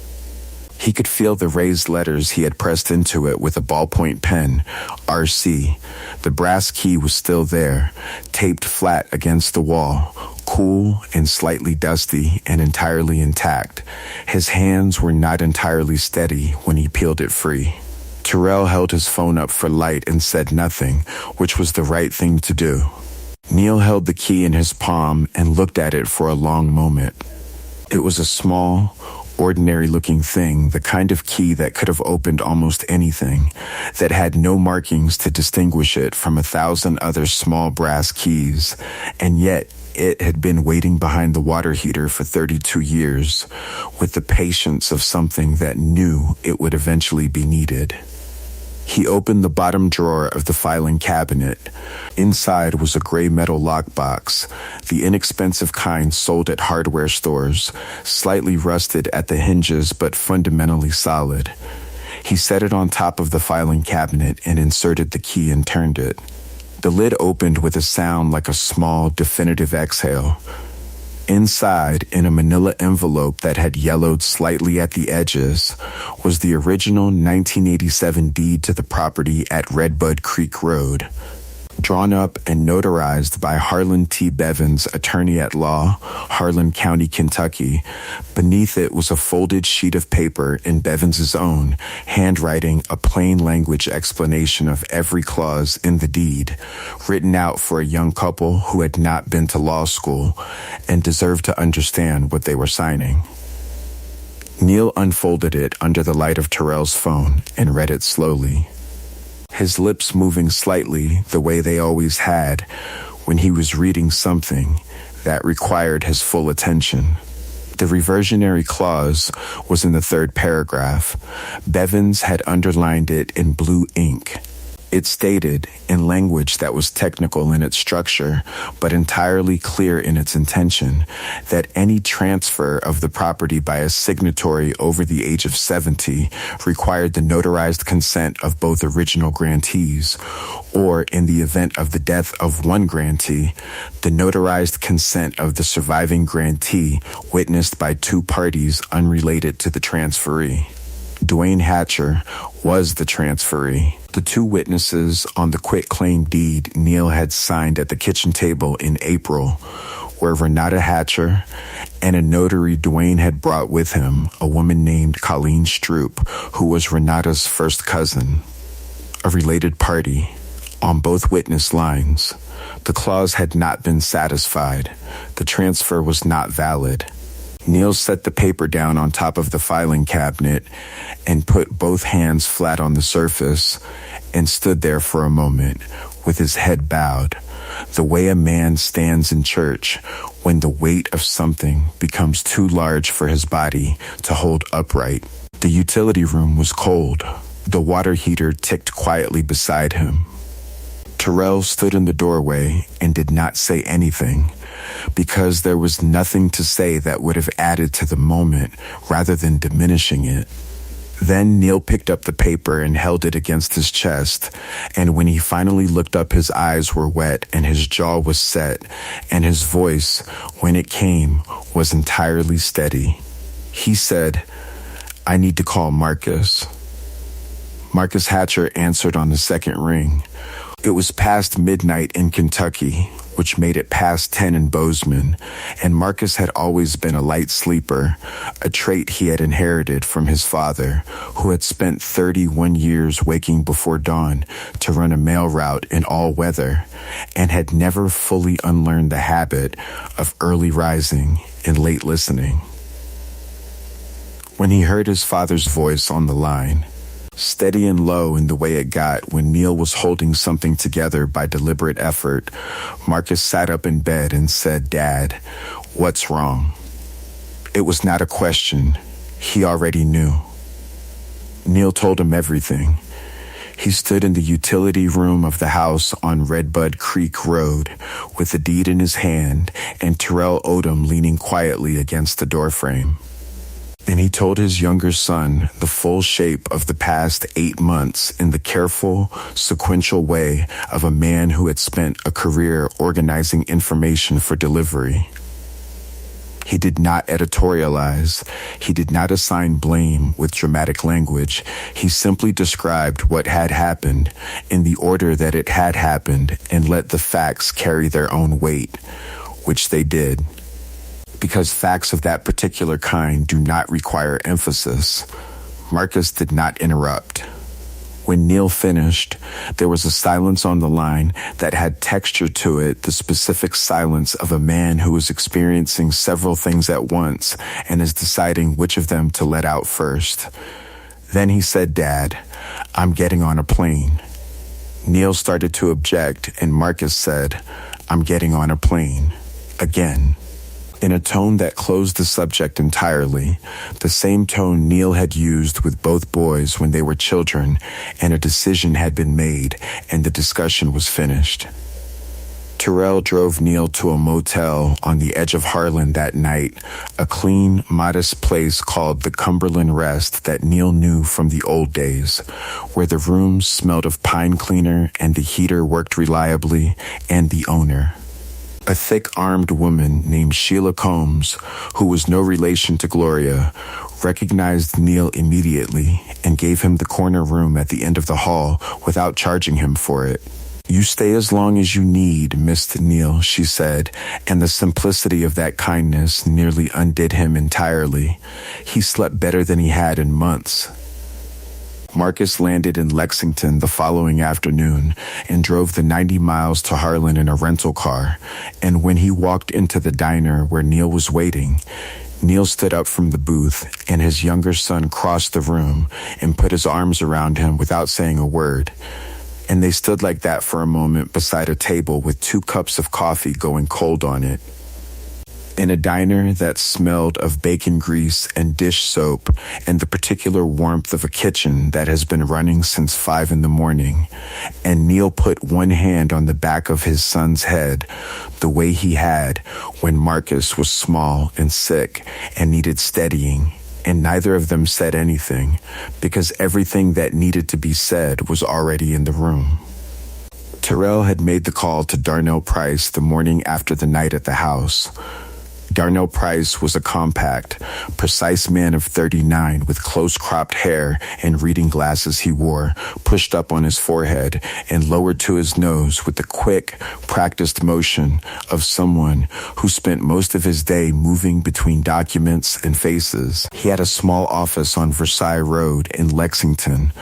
He could feel the raised letters he had pressed into it with a ballpoint pen, RC. The brass key was still there, taped flat against the wall, cool and slightly dusty and entirely intact. His hands were not entirely steady when he peeled it free. Terrell held his phone up for light and said nothing, which was the right thing to do. Neil held the key in his palm and looked at it for a long moment. It was a small, ordinary-looking thing, the kind of key that could have opened almost anything, that had no markings to distinguish it from 1,000 other small brass keys, and yet it had been waiting behind the water heater for 32 years, with the patience of something that knew it would eventually be needed. He opened the bottom drawer of the filing cabinet. Inside was a gray metal lockbox, the inexpensive kind sold at hardware stores, slightly rusted at the hinges but fundamentally solid. He set it on top of the filing cabinet and inserted the key and turned it. The lid opened with a sound like a small, definitive exhale. Inside, in a manila envelope that had yellowed slightly at the edges, was the original 1987 deed to the property at Redbud Creek Road. Drawn up and notarized by Harlan T. Bevins, attorney at law, Harlan County, Kentucky. Beneath it was a folded sheet of paper in Bevins's own handwriting, a plain language explanation of every clause in the deed, written out for a young couple who had not been to law school and deserved to understand what they were signing. Neil unfolded it under the light of Terrell's phone and read it slowly, his lips moving slightly the way they always had when he was reading something that required his full attention. The reversionary clause was in the third paragraph. Bevins had underlined it in blue ink. It stated, in language that was technical in its structure, but entirely clear in its intention, that any transfer of the property by a signatory over the age of 70 required the notarized consent of both original grantees, or in the event of the death of one grantee, the notarized consent of the surviving grantee witnessed by two parties unrelated to the transferee. Dwayne Hatcher was the transferee. The two witnesses on the quitclaim deed Neil had signed at the kitchen table in April were Renata Hatcher and a notary Dwayne had brought with him, a woman named Colleen Stroop, who was Renata's first cousin, a related party. On both witness lines, the clause had not been satisfied. The transfer was not valid. Neil set the paper down on top of the filing cabinet and put both hands flat on the surface and stood there for a moment with his head bowed, the way a man stands in church when the weight of something becomes too large for his body to hold upright. The utility room was cold. The water heater ticked quietly beside him. Terrell stood in the doorway and did not say anything, because there was nothing to say that would have added to the moment rather than diminishing it. Then Neil picked up the paper and held it against his chest, and when he finally looked up, his eyes were wet and his jaw was set, and his voice, when it came, was entirely steady. He said, "I need to call Marcus." Marcus Hatcher answered on the second ring. It was past midnight in Kentucky, which made it past 10 in Bozeman, and Marcus had always been a light sleeper, a trait he had inherited from his father, who had spent 31 years waking before dawn to run a mail route in all weather, and had never fully unlearned the habit of early rising and late listening. When he heard his father's voice on the line, steady and low in the way it got when Neil was holding something together by deliberate effort, Marcus sat up in bed and said, "Dad, what's wrong?" It was not a question. He already knew. Neil told him everything. He stood in the utility room of the house on Redbud Creek Road with the deed in his hand and Terrell Odom leaning quietly against the doorframe. And he told his younger son the full shape of the past 8 months in the careful, sequential way of a man who had spent a career organizing information for delivery. He did not editorialize. He did not assign blame with dramatic language. He simply described what had happened in the order that it had happened and let the facts carry their own weight, which they did. Because facts of that particular kind do not require emphasis, Marcus did not interrupt. When Neil finished, there was a silence on the line that had texture to it, the specific silence of a man who is experiencing several things at once and is deciding which of them to let out first. Then he said, "Dad, I'm getting on a plane." Neil started to object, and Marcus said, "I'm getting on a plane." Again. In a tone that closed the subject entirely, the same tone Neil had used with both boys when they were children, and a decision had been made, and the discussion was finished. Terrell drove Neil to a motel on the edge of Harlan that night, a clean, modest place called the Cumberland Rest that Neil knew from the old days, where the rooms smelled of pine cleaner and the heater worked reliably, and the owner. A thick-armed woman named Sheila Combs, who was no relation to Gloria, recognized Neil immediately and gave him the corner room at the end of the hall without charging him for it. "You stay as long as you need, Mr. Neal," she said, and the simplicity of that kindness nearly undid him entirely. He slept better than he had in months. Marcus landed in Lexington the following afternoon and drove the 90 miles to Harlan in a rental car, and when he walked into the diner where Neal was waiting, Neal stood up from the booth, and his younger son crossed the room and put his arms around him without saying a word. And they stood like that for a moment beside a table with 2 cups of coffee going cold on it. In a diner that smelled of bacon grease and dish soap and the particular warmth of a kitchen that has been running since 5 in the morning, and Neal put one hand on the back of his son's head the way he had when Marcus was small and sick and needed steadying, and neither of them said anything because everything that needed to be said was already in the room. Terrell had made the call to Darnell Price the morning after the night at the house. Darnell Price was a compact, precise man of 39 with close-cropped hair and reading glasses he wore pushed up on his forehead and lowered to his nose with the quick, practiced motion of someone who spent most of his day moving between documents and faces. He had a small office on Versailles Road in Lexington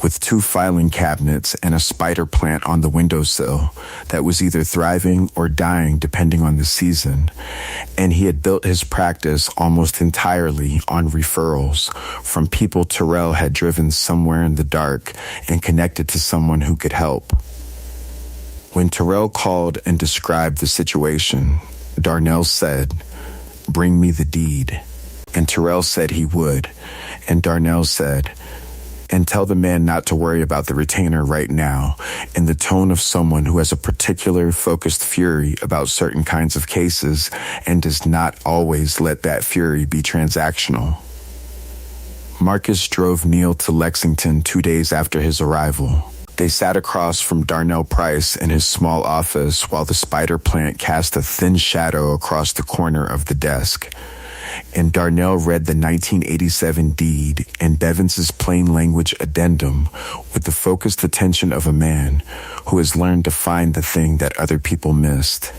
with 2 filing cabinets and a spider plant on the windowsill that was either thriving or dying depending on the season. And he had built his practice almost entirely on referrals from people Terrell had driven somewhere in the dark and connected to someone who could help. When Terrell called and described the situation, Darnell said, "Bring me the deed." And Terrell said he would, and Darnell said, "And tell the man not to worry about the retainer right now," in the tone of someone who has a particular focused fury about certain kinds of cases and does not always let that fury be transactional. Marcus drove Neal to Lexington 2 days after his arrival. They sat across from Darnell Price in his small office while the spider plant cast a thin shadow across the corner of the desk. And Darnell read the 1987 deed and Bevans's plain language addendum with the focused attention of a man who has learned to find the thing that other people missed.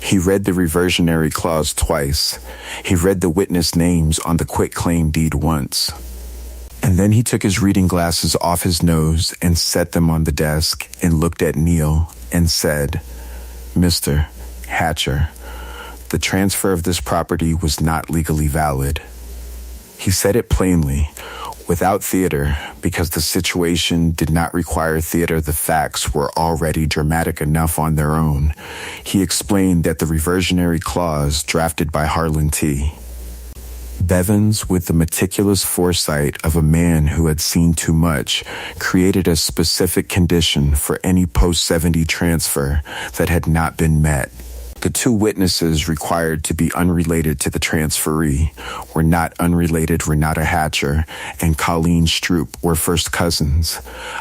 He read the reversionary clause twice. He read the witness names on the quitclaim deed once. And then he took his reading glasses off his nose and set them on the desk and looked at Neal and said, "Mr. Hatcher, the transfer of this property was not legally valid." He said it plainly, without theater, because the situation did not require theater. The facts were already dramatic enough on their own. He explained that the reversionary clause drafted by Harlan T. Bevans, with the meticulous foresight of a man who had seen too much, created a specific condition for any post-70 transfer that had not been met. The 2 witnesses required to be unrelated to the transferee were not unrelated. Renata Hatcher and Colleen Stroop were first cousins,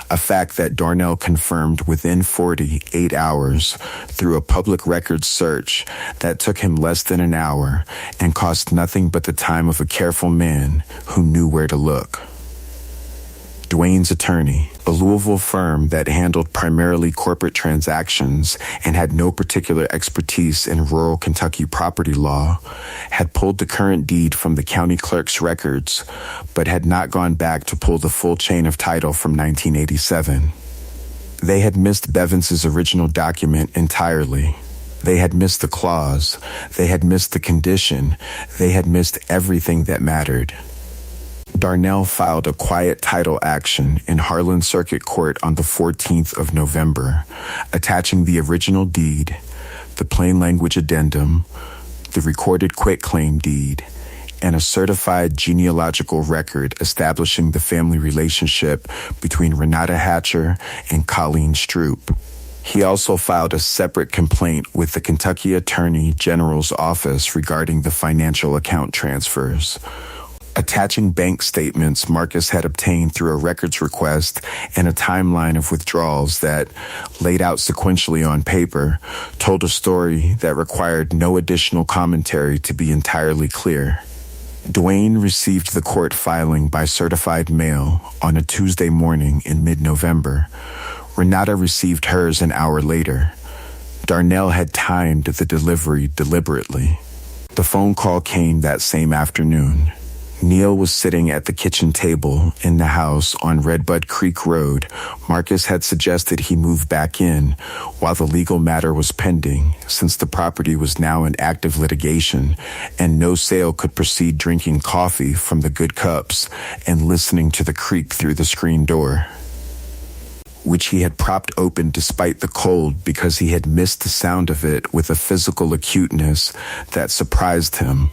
a fact that Darnell confirmed within 48 hours through a public records search that took him less than an hour and cost nothing but the time of a careful man who knew where to look. Dwayne's attorney, a Louisville firm that handled primarily corporate transactions and had no particular expertise in rural Kentucky property law, had pulled the current deed from the county clerk's records, but had not gone back to pull the full chain of title from 1987. They had missed Bevans's original document entirely. They had missed the clause. They had missed the condition. They had missed everything that mattered. Darnell filed a quiet title action in Harlan Circuit Court on the 14th of November, attaching the original deed, the plain language addendum, the recorded quitclaim deed, and a certified genealogical record establishing the family relationship between Renata Hatcher and Colleen Stroop. He also filed a separate complaint with the Kentucky Attorney General's office regarding the financial account transfers, attaching bank statements Marcus had obtained through a records request and a timeline of withdrawals that, laid out sequentially on paper, told a story that required no additional commentary to be entirely clear. Dwayne received the court filing by certified mail on a Tuesday morning in mid-November, Renata received hers an hour later. Darnell had timed the delivery deliberately. The phone call came that same afternoon. Neil was sitting at the kitchen table in the house on Redbud Creek Road. Marcus had suggested he move back in while the legal matter was pending, since the property was now in active litigation and no sale could proceed, drinking coffee from the good cups and listening to the creak through the screen door, which he had propped open despite the cold because he had missed the sound of it with a physical acuteness that surprised him.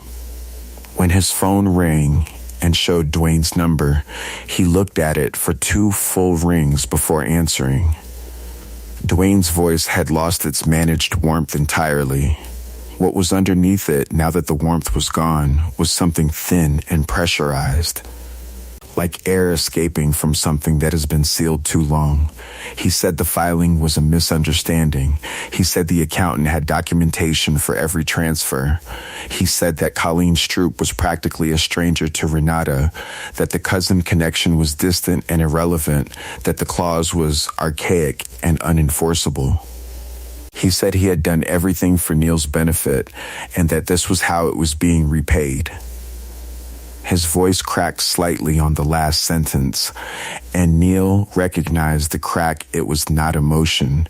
When his phone rang and showed Dwayne's number, he looked at it for 2 full rings before answering. Dwayne's voice had lost its managed warmth entirely. What was underneath it, now that the warmth was gone, was something thin and pressurized, like air escaping from something that has been sealed too long. He said the filing was a misunderstanding. He said the accountant had documentation for every transfer. He said that Colleen Stroop was practically a stranger to Renata, that the cousin connection was distant and irrelevant, that the clause was archaic and unenforceable. He said he had done everything for Neil's benefit and that this was how it was being repaid. His voice cracked slightly on the last sentence, and Neil recognized the crack. It was not emotion.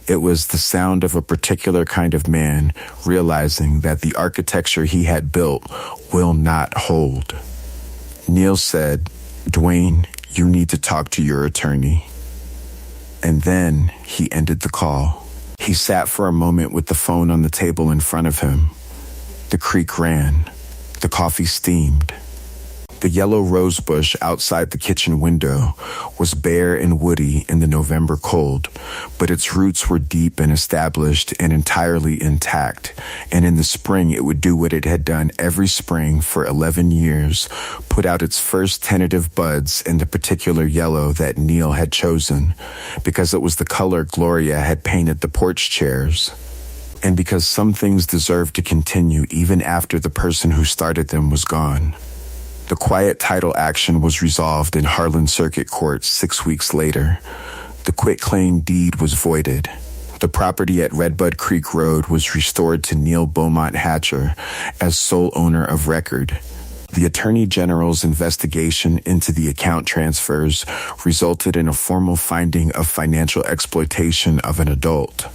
It was the sound of a particular kind of man realizing that the architecture he had built will not hold. Neil said, "Dwayne, you need to talk to your attorney." And then he ended the call. He sat for a moment with the phone on the table in front of him. The creek ran. The coffee steamed. The yellow rose bush outside the kitchen window was bare and woody in the November cold, but its roots were deep and established and entirely intact, and in the spring it would do what it had done every spring for 11 years, put out its first tentative buds in the particular yellow that Neil had chosen, because it was the color Gloria had painted the porch chairs, and because some things deserved to continue even after the person who started them was gone. The quiet title action was resolved in Harlan Circuit Court 6 weeks later. The quitclaim deed was voided. The property at Redbud Creek Road was restored to Neil Beaumont Hatcher as sole owner of record. The Attorney General's investigation into the account transfers resulted in a formal finding of financial exploitation of an adult,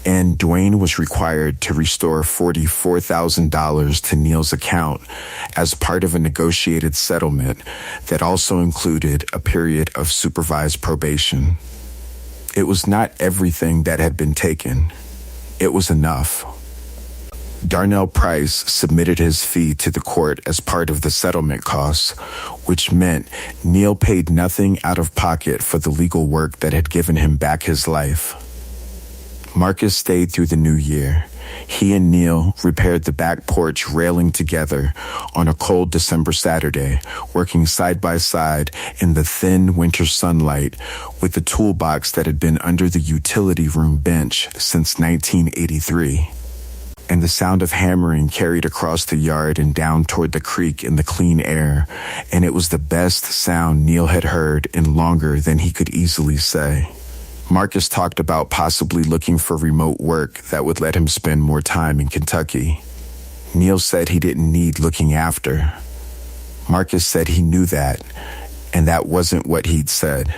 and Dwayne was required to restore $44,000 to Neil's account as part of a negotiated settlement that also included a period of supervised probation. It was not everything that had been taken. It was enough. Darnell Price submitted his fee to the court as part of the settlement costs, which meant Neil paid nothing out of pocket for the legal work that had given him back his life. Marcus stayed through the new year. He and Neil repaired the back porch railing together on a cold December Saturday, working side by side in the thin winter sunlight with the toolbox that had been under the utility room bench since 1983. And the sound of hammering carried across the yard and down toward the creek in the clean air, and it was the best sound Neil had heard in longer than he could easily say. Marcus talked about possibly looking for remote work that would let him spend more time in Kentucky. Neil said he didn't need looking after. Marcus said he knew that, and that wasn't what he'd said.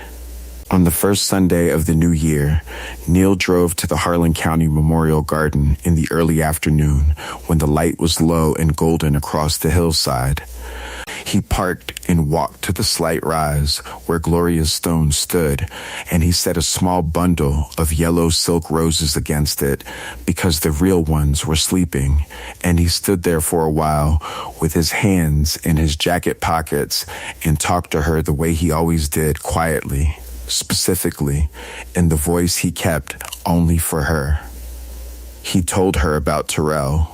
On the first Sunday of the new year, Neil drove to the Harlan County Memorial Garden in the early afternoon when the light was low and golden across the hillside. He parked and walked to the slight rise where Gloria's stone stood, and he set a small bundle of yellow silk roses against it because the real ones were sleeping, and he stood there for a while with his hands in his jacket pockets and talked to her the way he always did, quietly, specifically, in the voice he kept only for her. He told her about Terrell.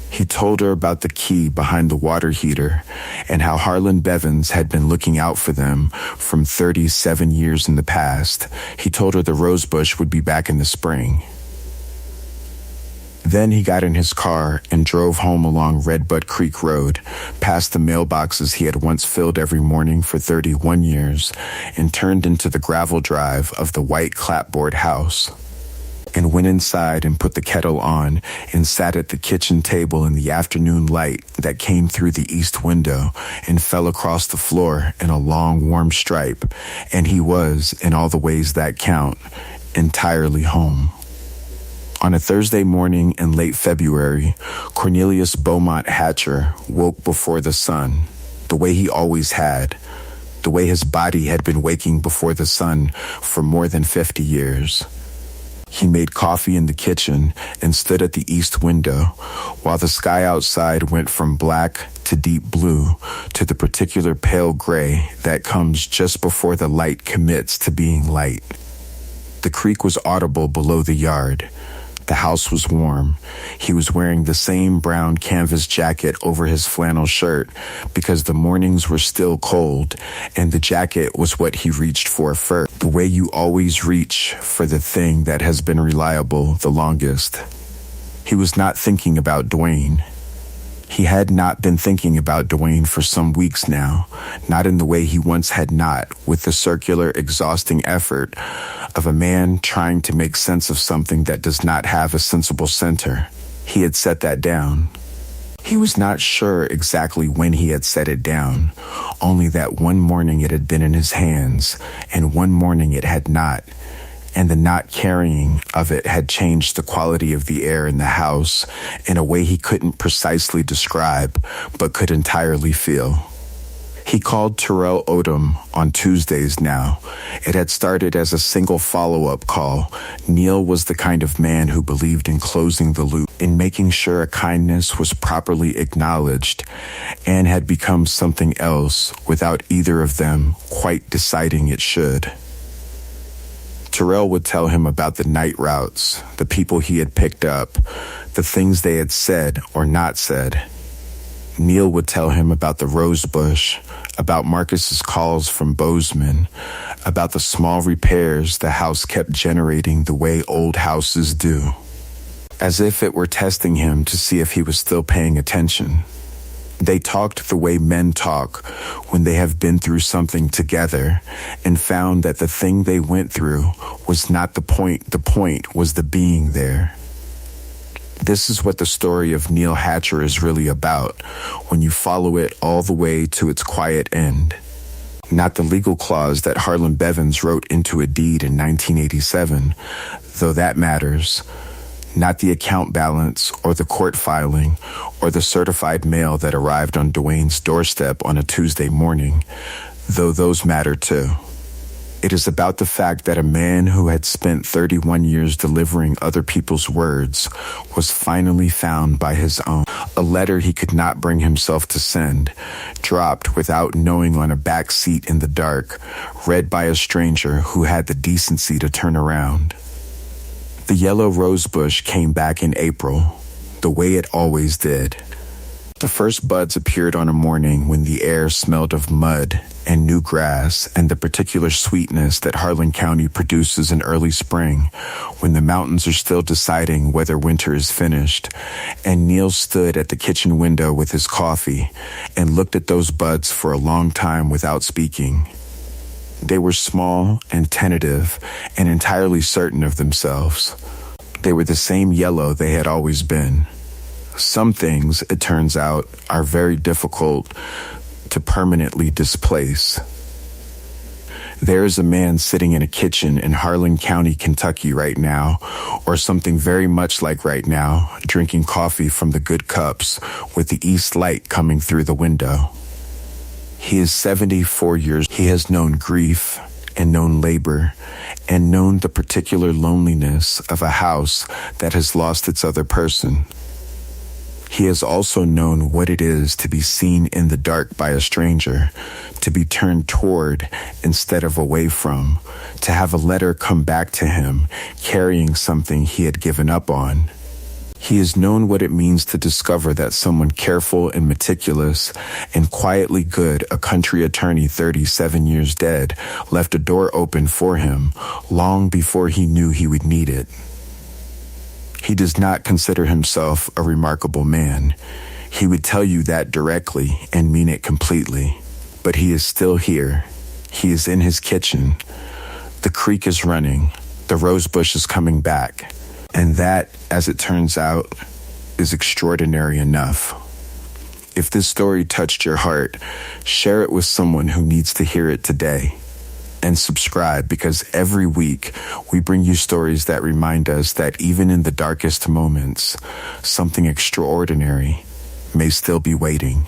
He told her about the key behind the water heater and how Harlan Bevins had been looking out for them from 37 years in the past. He told her the rosebush would be back in the spring. Then he got in his car and drove home along Redbud Creek Road, past the mailboxes he had once filled every morning for 31 years, and turned into the gravel drive of the white clapboard house, and went inside and put the kettle on and sat at the kitchen table in the afternoon light that came through the east window and fell across the floor in a long, warm stripe, and he was, in all the ways that count, entirely home. On a Thursday morning in late February, Cornelius Beaumont Hatcher woke before the sun, the way he always had, the way his body had been waking before the sun for more than 50 years. He made coffee in the kitchen and stood at the east window, while the sky outside went from black to deep blue to the particular pale gray that comes just before the light commits to being light. The creek was audible below the yard. The house was warm. He was wearing the same brown canvas jacket over his flannel shirt because the mornings were still cold, and the jacket was what he reached for first, the way you always reach for the thing that has been reliable the longest. He was not thinking about Dwayne. He had not been thinking about Dwayne for some weeks now, not in the way he once had not, with the circular, exhausting effort of a man trying to make sense of something that does not have a sensible center. He had set that down. He was not sure exactly when he had set it down, only that one morning it had been in his hands, and one morning it had not, and the not carrying of it had changed the quality of the air in the house in a way he couldn't precisely describe, but could entirely feel. He called Terrell Odom on Tuesdays now. It had started as a single follow-up call. Neil was the kind of man who believed in closing the loop, in making sure a kindness was properly acknowledged, and had become something else without either of them quite deciding it should. Terrell would tell him about the night routes, the people he had picked up, the things they had said or not said. Neil would tell him about the rose bush, about Marcus's calls from Bozeman, about the small repairs the house kept generating the way old houses do, as if it were testing him to see if he was still paying attention. They talked the way men talk when they have been through something together and found that the thing they went through was not the point was the being there. This is what the story of Neil Hatcher is really about when you follow it all the way to its quiet end. Not the legal clause that Harlan Bevins wrote into a deed in 1987, though that matters. Not the account balance or the court filing or the certified mail that arrived on Dwayne's doorstep on a Tuesday morning, though those matter too. It is about the fact that a man who had spent 31 years delivering other people's words was finally found by his own. A letter he could not bring himself to send, dropped without knowing on a back seat in the dark, read by a stranger who had the decency to turn around. The yellow rosebush came back in April, the way it always did. The first buds appeared on a morning when the air smelled of mud and new grass and the particular sweetness that Harlan County produces in early spring when the mountains are still deciding whether winter is finished, and Neil stood at the kitchen window with his coffee and looked at those buds for a long time without speaking. They were small and tentative and entirely certain of themselves. They were the same yellow they had always been. Some things, it turns out, are very difficult to permanently displace. There is a man sitting in a kitchen in Harlan County, Kentucky right now, or something very much like right now, drinking coffee from the good cups with the east light coming through the window. He is 74 years. He has known grief and known labor and known the particular loneliness of a house that has lost its other person. He has also known what it is to be seen in the dark by a stranger, to be turned toward instead of away from, to have a letter come back to him carrying something he had given up on. He has known what it means to discover that someone careful and meticulous and quietly good, a country attorney 37 years dead, left a door open for him long before he knew he would need it. He does not consider himself a remarkable man. He would tell you that directly and mean it completely. But he is still here. He is in his kitchen. The creek is running. The rose bush is coming back. And that, as it turns out, is extraordinary enough. If this story touched your heart, share it with someone who needs to hear it today. And subscribe, because every week we bring you stories that remind us that even in the darkest moments, something extraordinary may still be waiting.